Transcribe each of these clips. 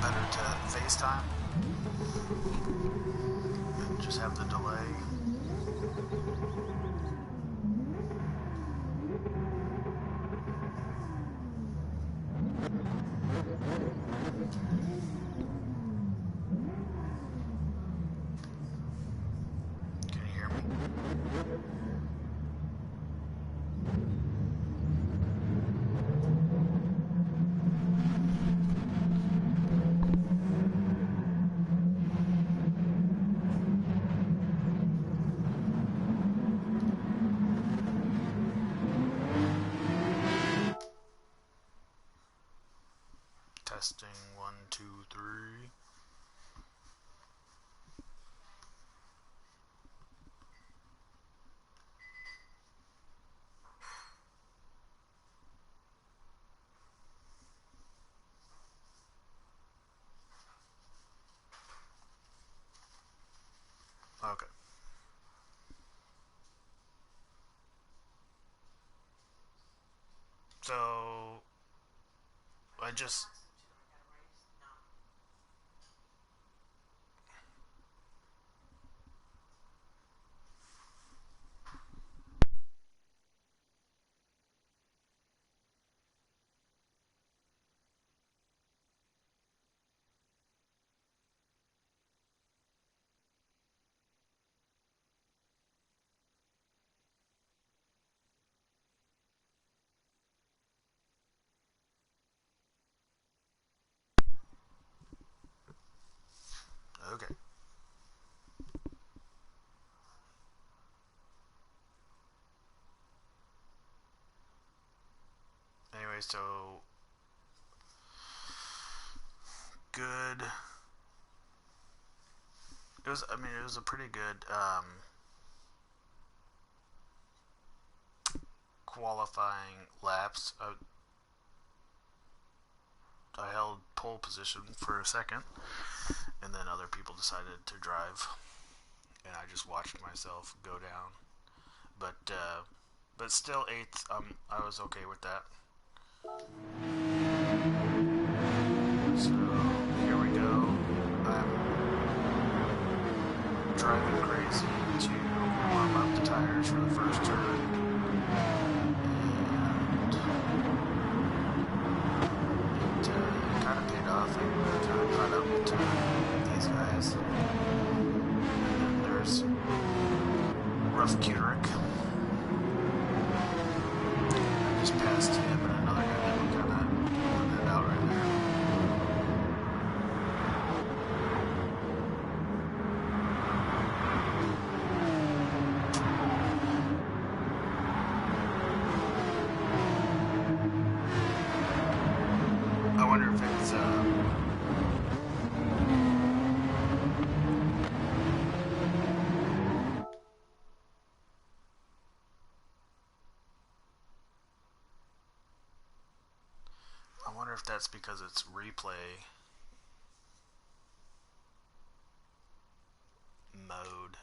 better to FaceTime and just have the delay. Can you hear me? Testing 1, 2, 3. Okay. So I just okay. Anyway, so good. It was. I mean, it was a pretty good qualifying laps. I held pole position for a second, and then other people decided to drive, and I just watched myself go down. But still eighth. I was okay with that. So here we go. I'm driving crazy to warm up the tires for the first turn, and it kind of paid off. I kind of caught up to these guys. And then there's Rough Cuterick. I just passed him and another guy that we kind of put it out right there. I wonder if it's I wonder if that's because it's replay mode.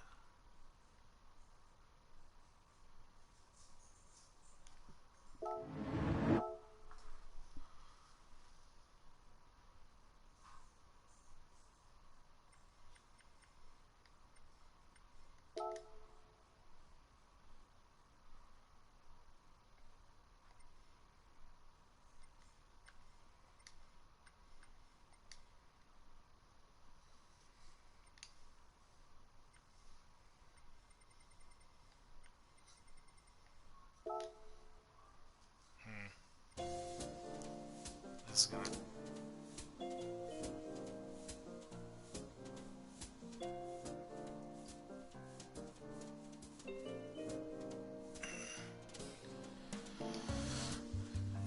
This is gonna.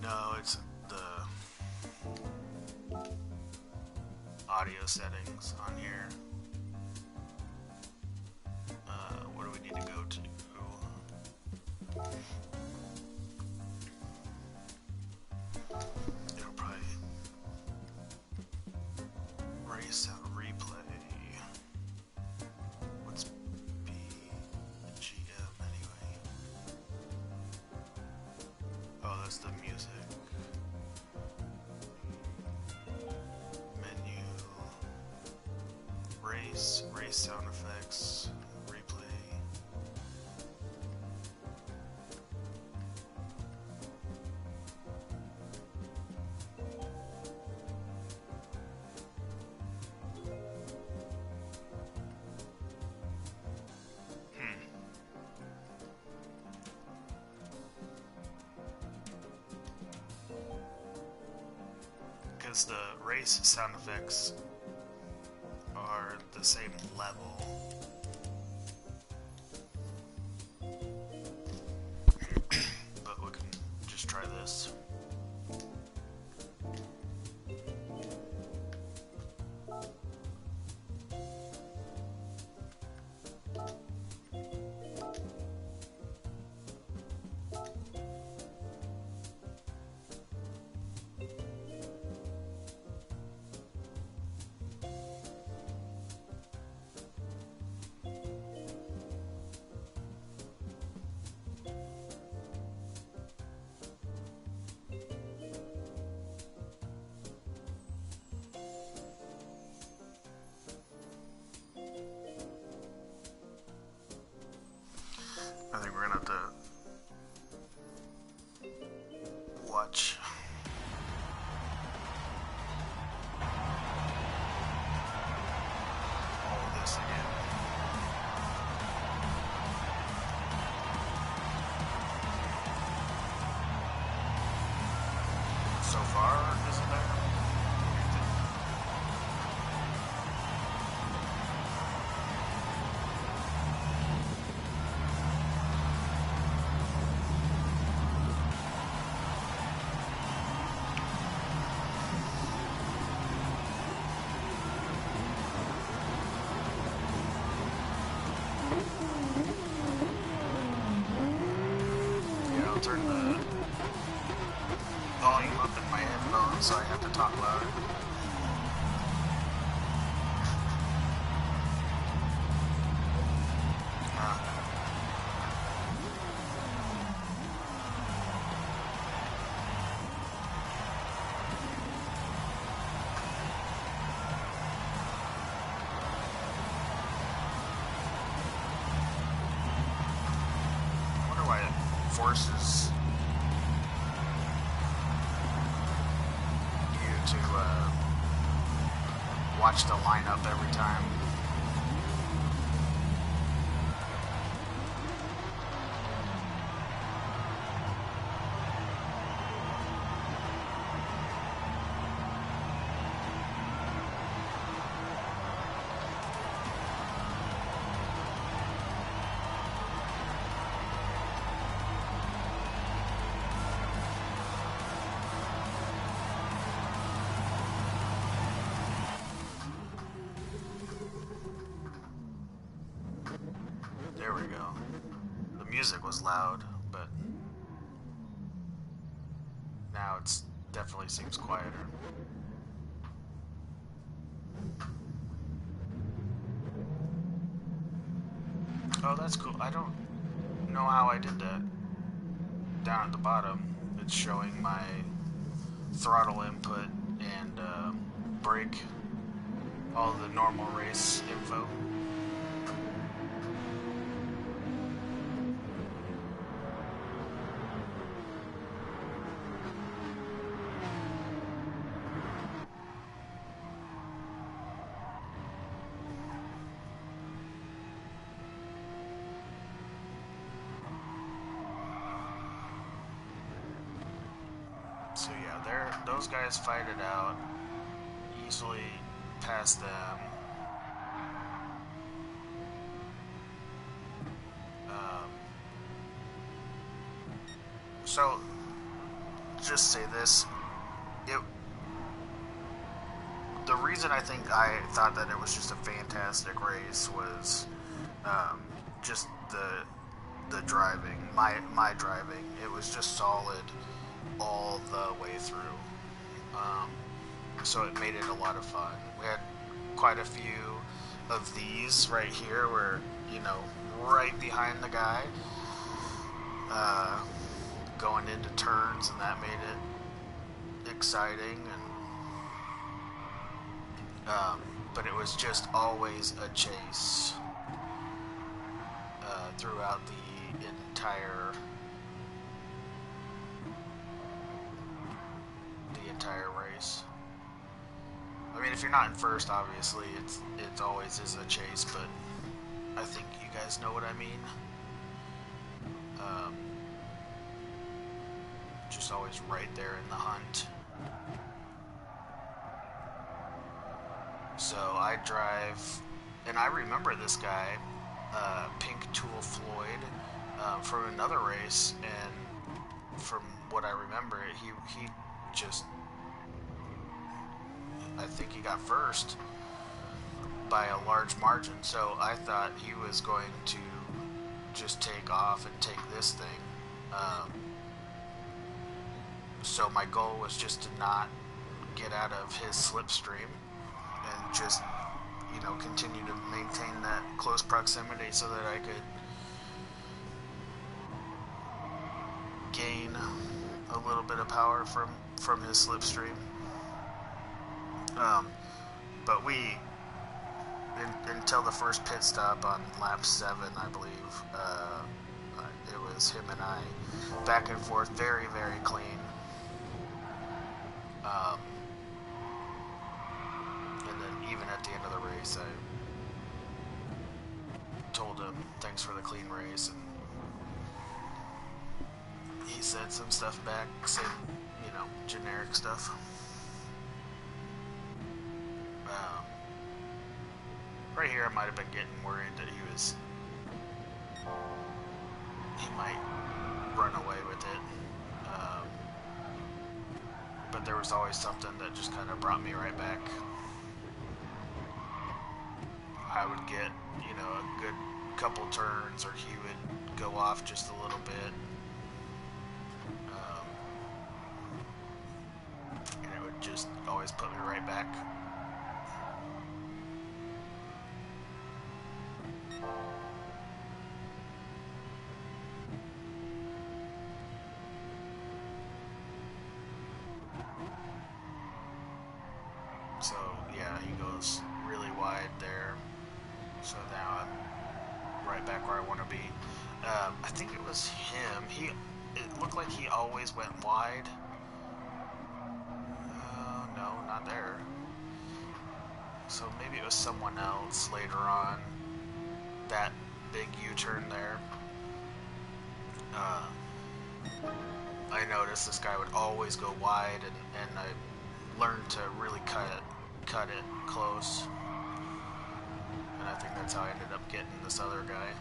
No, it's the audio settings on here. What do we need to go to? It'll probably race out replay. What's BGM anyway? Oh, that's the music. Menu. race sound effects, replay. Because the race sound effects are the same level. But we can just try this. I think we're gonna have to watch. All of this again. So far, isn't there? Turn the volume up in my headphones so I have to talk louder. I wonder why it forces to watch the lineup every time. There we go. The music was loud, but now it's definitely seems quieter. Oh, that's cool. I don't know how I did that. Down at the bottom, it's showing my throttle input and brake, all the normal race info. So yeah, those guys fight it out, easily past them. So just say this, the reason I think I thought that it was just a fantastic race was just the driving, my driving. It was just solid all the way through. So it made it a lot of fun. We had quite a few of these right here where, you know, right behind the guy, going into turns, and that made it exciting. And but it was just always a chase throughout the entire race. I mean, if you're not in first, obviously, it always is a chase, but I think you guys know what I mean. Just always right there in the hunt. So I drive, and I remember this guy, Pink Tool Floyd, from another race, and from what I remember, he just, I think he got first by a large margin. So I thought he was going to just take off and take this thing. So my goal was just to not get out of his slipstream and just, you know, continue to maintain that close proximity so that I could gain a little bit of power from his slipstream. But we, until the first pit stop on lap 7, I believe, it was him and I back and forth, very, very clean. And then even at the end of the race, I told him thanks for the clean race, and he said some stuff back, saying, you know, generic stuff. Right here, I might have been getting worried that he might run away with it. But there was always something that just kind of brought me right back. I would get, you know, a good couple turns, or he would go off just a little bit. And it would just always put me right back. So yeah, he goes really wide there. So now I'm right back where I want to be. I think it was him. It looked like he always went wide. No, not there. So maybe it was someone else later on. That big U-turn there. I noticed this guy would always go wide, and I learned to really cut it close. And I think that's how I ended up getting this other guy.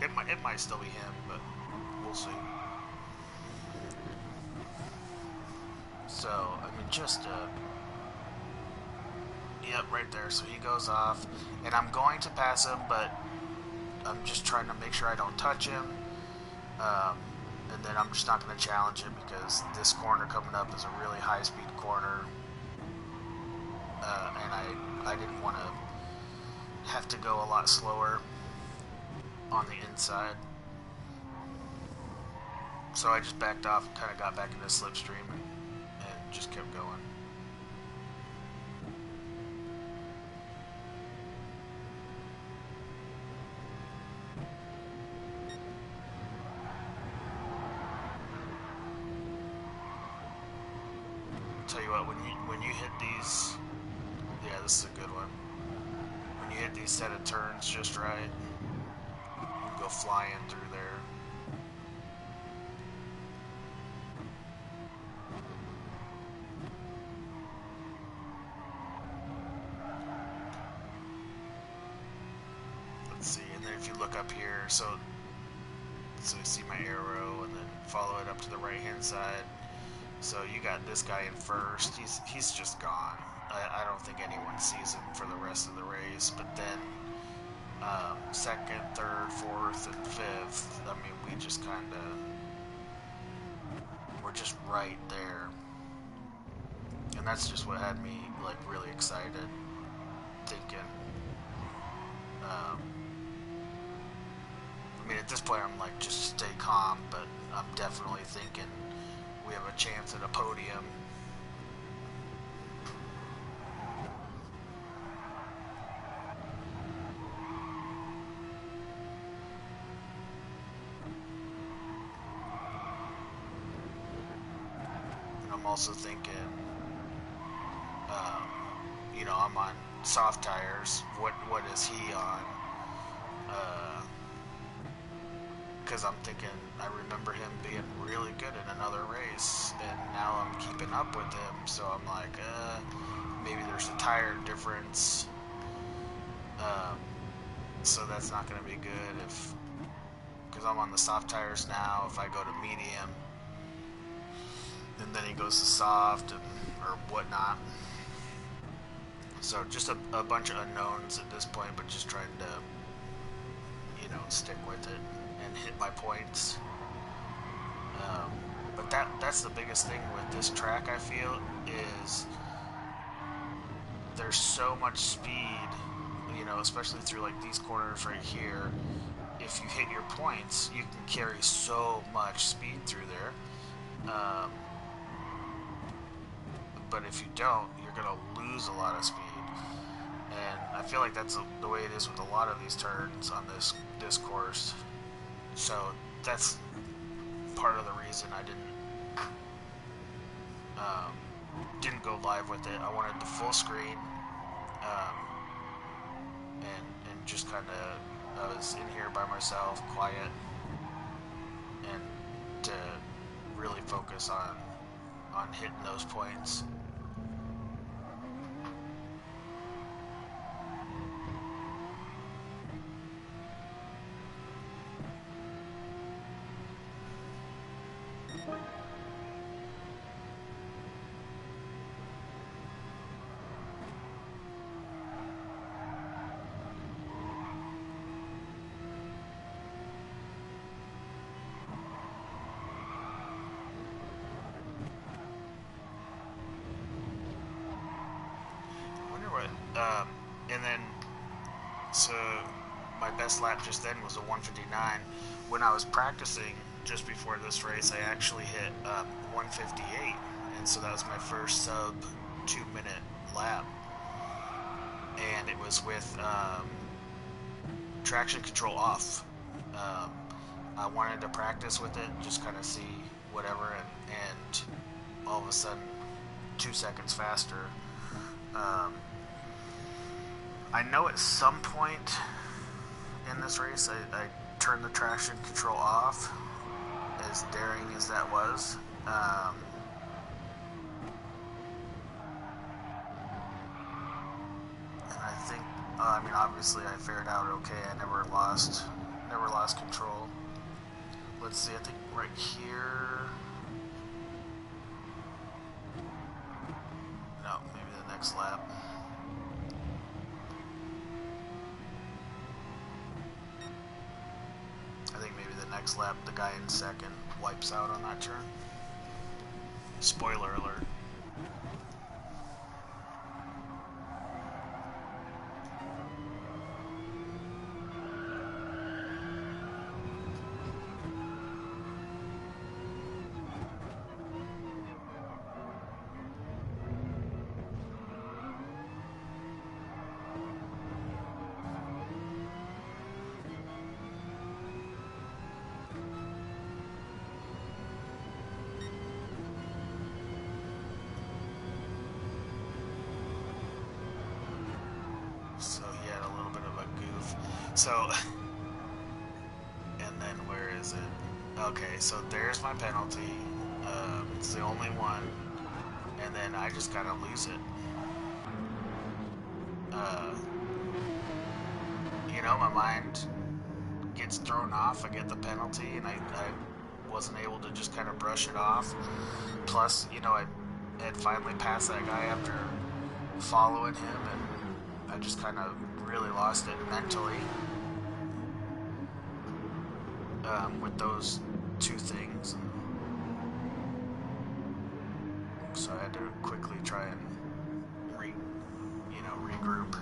It might still be him, but we'll see. So, I mean, just yep, right there. So he goes off, and I'm going to pass him, but I'm just trying to make sure I don't touch him. And then I'm just not going to challenge it, because this corner coming up is a really high-speed corner. And I didn't want to have to go a lot slower on the inside. So I just backed off and kind of got back into the slipstream and just kept going. Tell you what, when you hit these, yeah, this is a good one. When you hit these set of turns just right, you can go flying through there. Let's see, and then if you look up here, so you see my arrow, and then follow it up to the right hand side. So you got this guy in first. He's just gone. I don't think anyone sees him for the rest of the race. But then second, third, fourth, and fifth, I mean, we just kind of, we're just right there. And that's just what had me like really excited, thinking, I mean, at this point I'm like, just stay calm, but I'm definitely thinking we have a chance at a podium. also thinking, you know, I'm on soft tires. What is he on? Because I'm thinking, I remember him being really good in another race, and now I'm keeping up with him. So I'm like, maybe there's a tire difference. So that's not going to be good if, because I'm on the soft tires now. If I go to medium, and then he goes to soft or whatnot. So just a bunch of unknowns at this point, but just trying to, you know, stick with it and hit my points. But that's the biggest thing with this track, I feel, is there's so much speed, you know, especially through like these corners right here. If you hit your points, you can carry so much speed through there. But if you don't, you're going to lose a lot of speed. And I feel like that's the way it is with a lot of these turns on this course. So that's part of the reason I didn't go live with it. I wanted the full screen, and just kind of, I was in here by myself, quiet, and to really focus on hitting those points. And then, so my best lap just then was a 1:59. When I was practicing just before this race, I actually hit 1:58, and so that was my first sub 2-minute lap. And it was with traction control off. I wanted to practice with it, just kind of see whatever, and all of a sudden, 2 seconds faster. I know at some point in this race I turned the traction control off, as daring as that was. And I think, I mean, obviously I fared out okay. I never lost control. Let's see, I think right here. No, maybe the next lap. I think maybe the next lap, the guy in second wipes out on that turn. Spoiler alert. So he had a little bit of a goof. So, and then where is it? Okay, so there's my penalty. It's the only one. And then I just kind of lose it. You know, my mind gets thrown off. I get the penalty, and I wasn't able to just kind of brush it off. Plus, you know, I had finally passed that guy after following him, and I just kind of really lost it mentally with those two things. So I had to quickly try and regroup.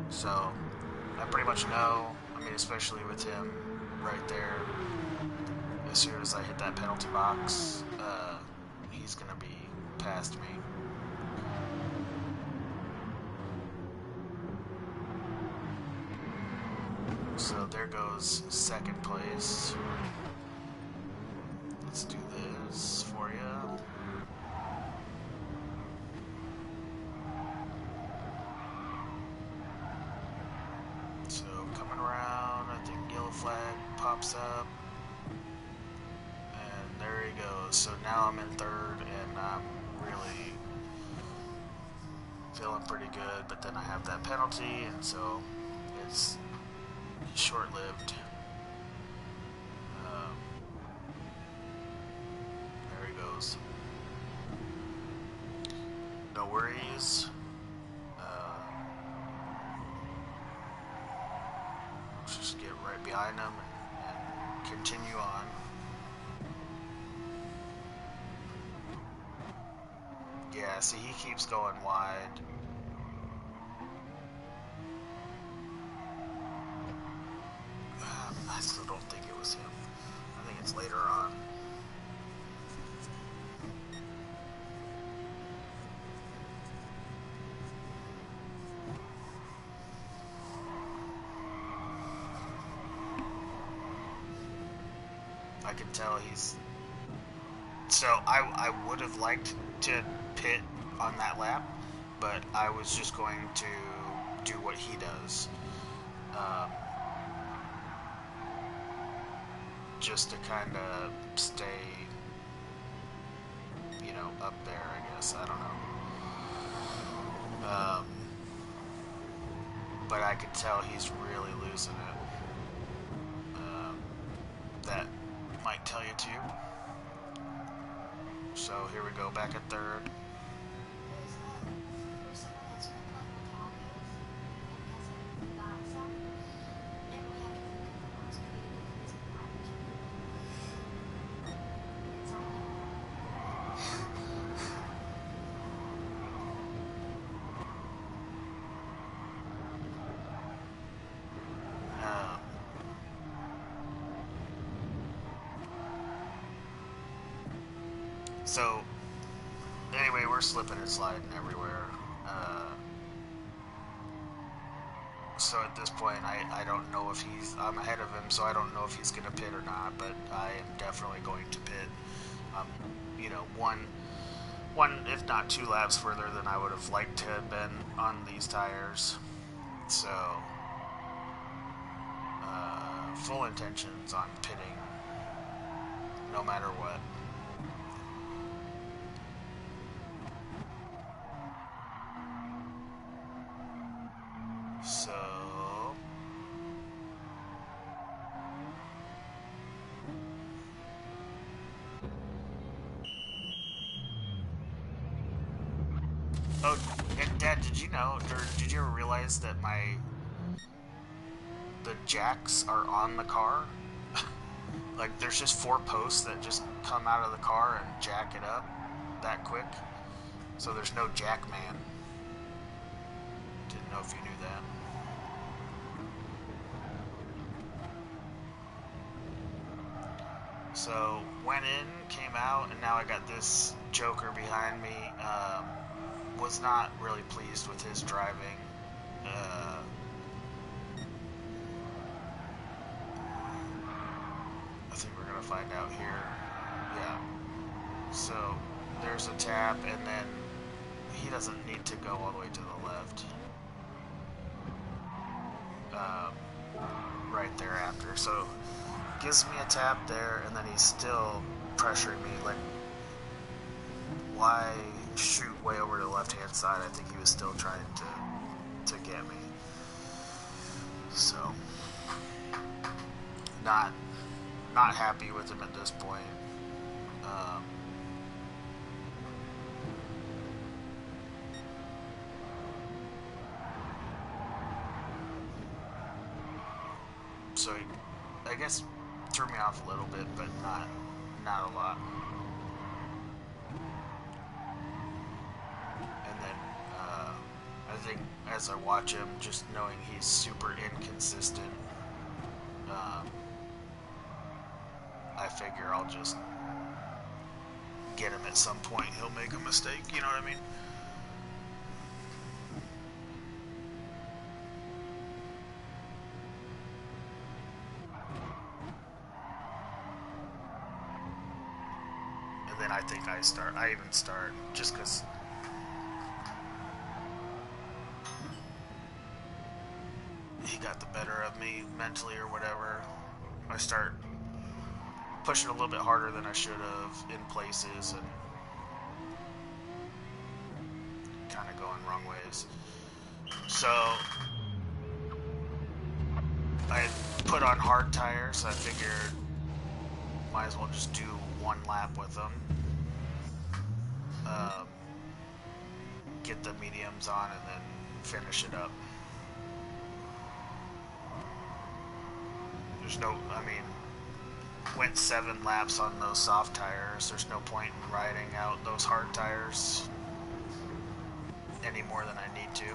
So I pretty much know, I mean, especially with him right there, as soon as I hit that penalty box, he's going to be past me. So there goes second place. let's do this for you. So coming around, I think yellow flag pops up, and there he goes. So now I'm in third, and I'm really feeling pretty good, but then I have that penalty, and so it's short-lived. There he goes. No worries. Let's just get right behind him and continue on. Yeah, see, he keeps going wide. I still don't think it was him. I think it's later on. I can tell he's... So I would have liked to pit on that lap, but I was just going to do what he does. Just to kind of stay, you know, up there, I guess. I don't know. But I could tell he's really losing it. That might tell you too. So here we go, back at third. So, anyway, we're slipping and sliding everywhere. So at this point, I don't know if I'm ahead of him, so I don't know if he's going to pit or not, but I am definitely going to pit. You know, one, if not 2 laps further than I would have liked to have been on these tires. So, full intentions on pitting, no matter what. So, oh, and Dad, did you know, or did you ever realize that the jacks are on the car? Like, there's just 4 posts that just come out of the car and jack it up that quick. So there's no jack man. Didn't know if you knew that. So, went in, came out, and now I got this joker behind me. Was not really pleased with his driving. I think we're going to find out here. Yeah. So, there's a tap, and then he doesn't need to go all the way to the left. Right there after. So, gives me a tap there, and then he's still pressuring me. Like, why shoot way over to the left-hand side? I think he was still trying to get me. So, not happy with him at this point. So he, I guess, threw me off a little bit, but not a lot. And then I think as I watch him, just knowing he's super inconsistent, I figure I'll just get him at some point. He'll make a mistake, you know what I mean? And then I think I even start, just because he got the better of me mentally or whatever. I start pushing a little bit harder than I should have in places and kind of going wrong ways. So I put on hard tires. I figured might as well just do one lap with them. Get the mediums on and then finish it up. There's no, I mean, went 7 laps on those soft tires. There's no point in riding out those hard tires any more than I need to.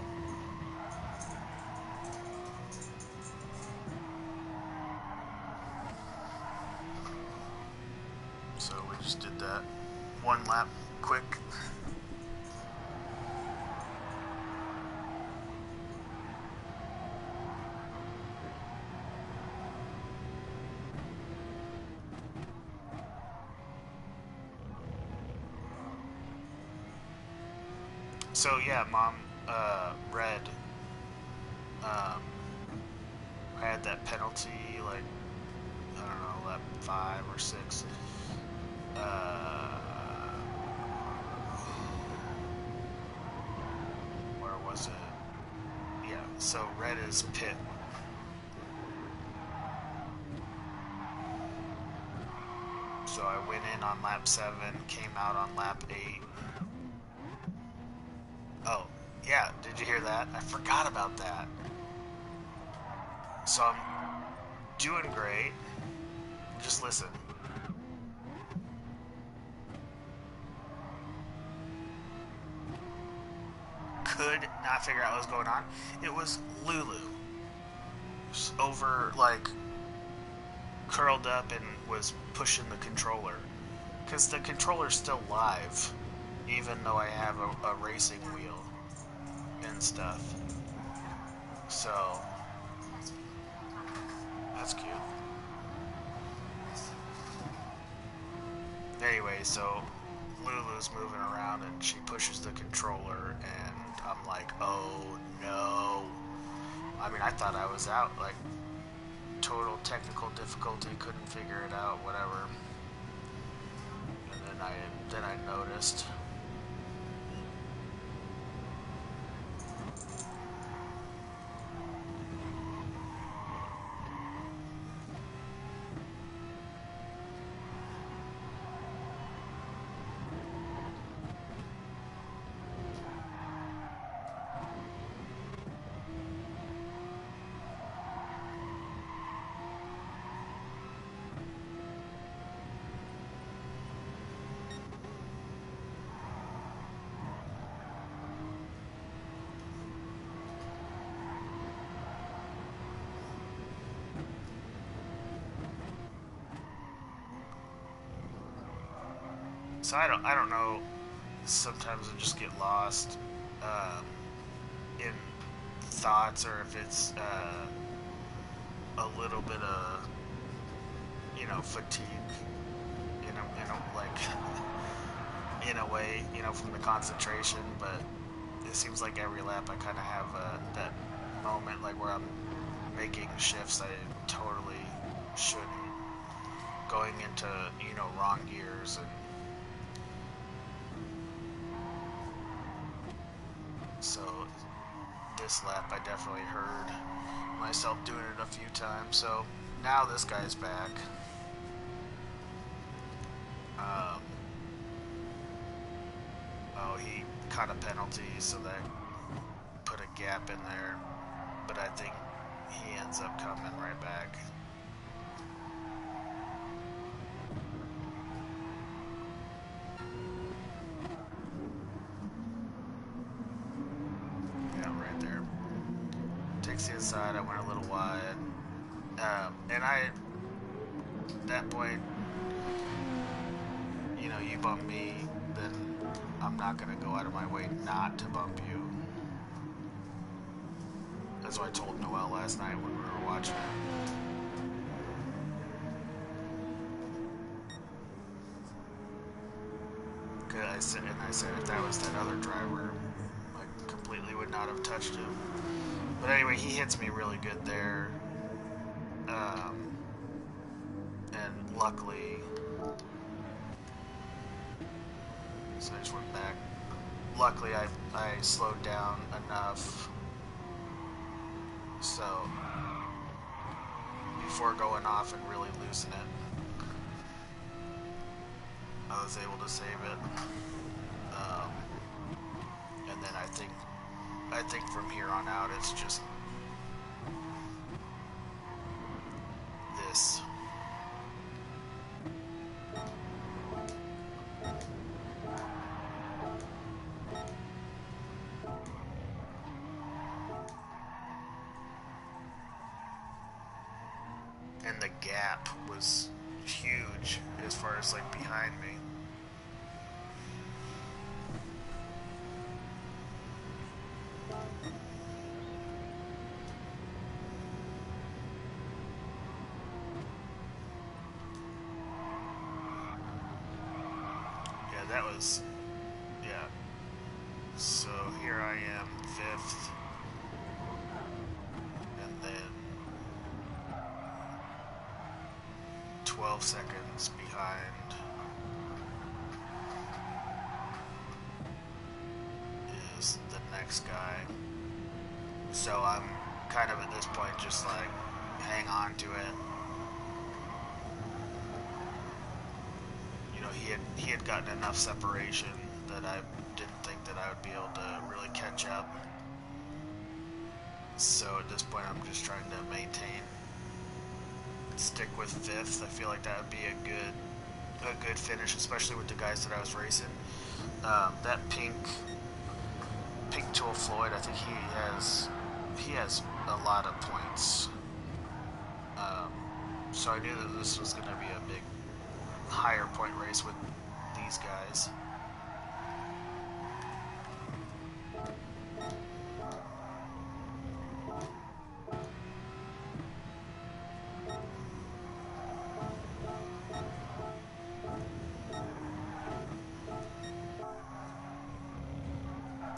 So we just did that 1 lap quick. So yeah, Mom, Red, I had that penalty, like, I don't know, lap 5 or 6. Where was it? Yeah, so Red is pit. So I went in on lap 7, came out on lap 8. Oh, yeah, did you hear that? I forgot about that. So I'm doing great. Just listen. Could not figure out what was going on. It was Lulu. Over, like, curled up and was pushing the controller. Because the controller's still live, even though I have a racing wheel and stuff. So, that's cute. Anyway, so Lulu's moving around and she pushes the controller and I'm like, oh no. I mean, I thought I was out, like, total technical difficulty, couldn't figure it out, whatever. And then I noticed. So I don't know. Sometimes I just get lost in thoughts, or if it's a little bit of, you know, fatigue, like in a way, you know, from the concentration. But it seems like every lap I kind of have that moment, like where I'm making shifts I totally shouldn't, going into, you know, wrong gears. And so this lap I definitely heard myself doing it a few times. So now this guy's back. Oh, he caught a penalty, so that put a gap in there. But I think he ends up coming right back. Inside, I went a little wide, and at that point, you know, you bump me, then I'm not gonna go out of my way not to bump you. That's what I told Noelle last night when we were watching it. said if that was that other driver, I completely would not have touched him. But anyway, he hits me really good there. And luckily, so I just went back. Luckily, I slowed down enough so before going off and really losing it, I was able to save it. And then I think from here on out, it's just this. And the gap was huge as far as like behind me. Yeah, that was, yeah. So here I am, 5th. And then 12 seconds behind is the next guy. So I'm kind of at this point just like hang on to it. You know, he had gotten enough separation that I didn't think that I would be able to really catch up. So at this point I'm just trying to maintain, stick with 5th. I feel like that would be a good finish, especially with the guys that I was racing. That pink Tool Floyd, I think he has a lot of points. So I knew that this was going to be a big, higher point race with these guys.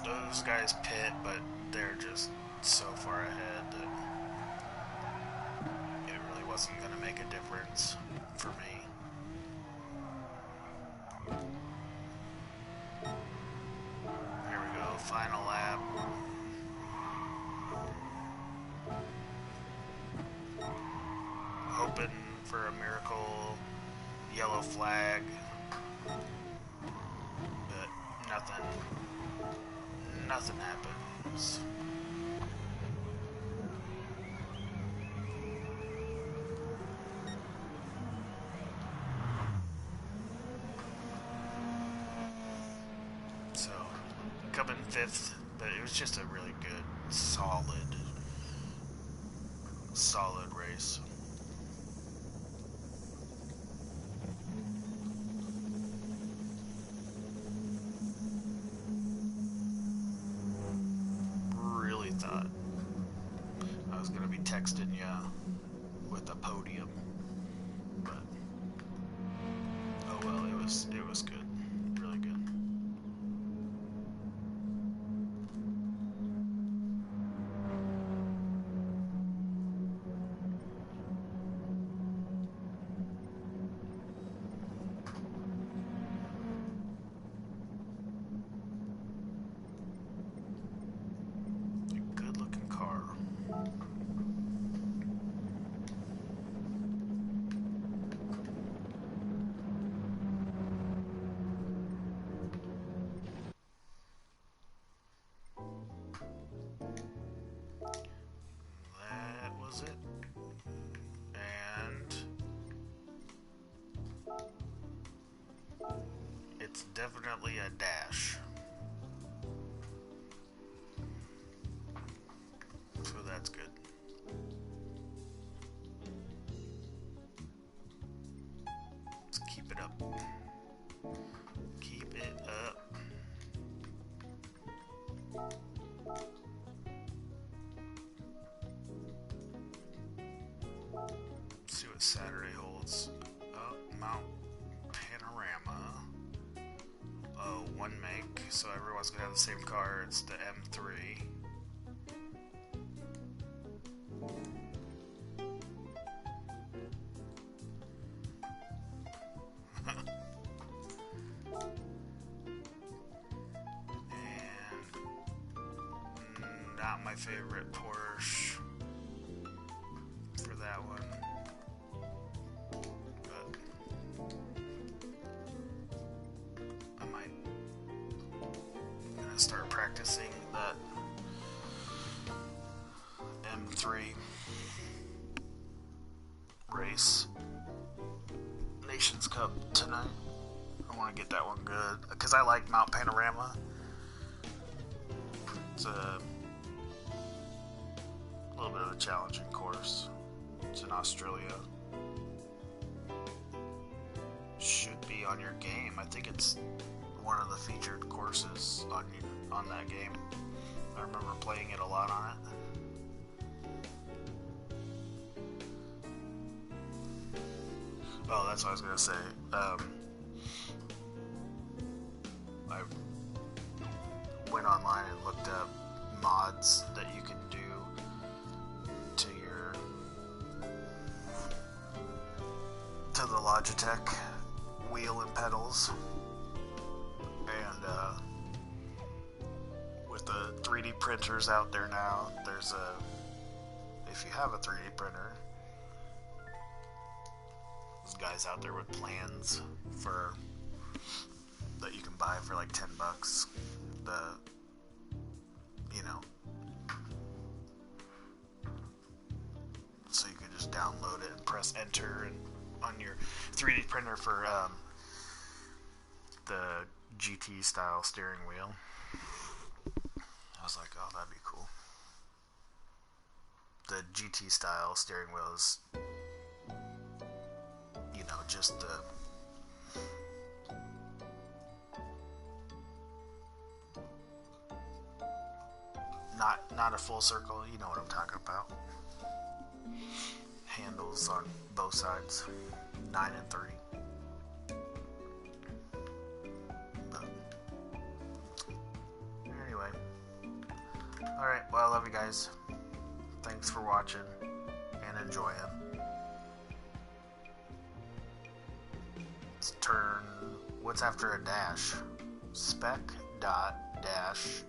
Those guys pit, but they're just so far ahead that it really wasn't going to make a difference for me. Here we go, final lap. Hoping for a miracle yellow flag, but nothing happens. So, coming 5th, but it was just a really good, solid race. Really thought I was going to be texting you with a podium, but oh well, it was good, really good. Good looking car. That was it. And it's definitely a dash. So that's good. Let's keep it up. Keep it up. Let's see what Saturday holds. Mount Panorama. one make, so everyone's gonna have the same car. It's the M3. Not my favorite Porsche for that one, but I might gonna start practicing that M3 race Nations Cup tonight. I want to get that one good because I like Mount Panorama. It's a little bit of a challenging course. It's in Australia. Should be on your game. I think it's one of the featured courses on that game. I remember playing it a lot on it. Oh, that's what I was gonna say. I went online and looked up mods that you can do to the Logitech wheel and pedals, and with the 3D printers out there now, if you have a 3D printer, there's guys out there with plans that you can buy for like $10. So you can just download it and press enter and on your 3D printer for the GT style steering wheel. I was like, oh, that'd be cool. The GT style steering wheel is, just not a full circle. You know what I'm talking about. Handles on both sides, 9 and 3. But anyway, alright, well, I love you guys. Thanks for watching and enjoying. Let's turn, what's after a dash? Spec dot dash.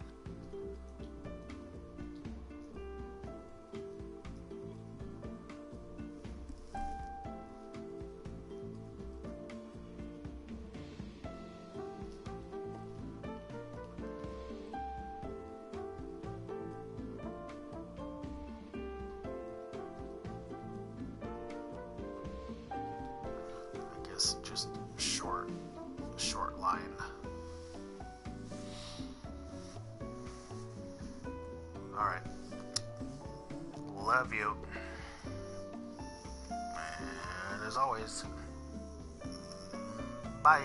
Just short line. Alright. Love you. And as always, bye.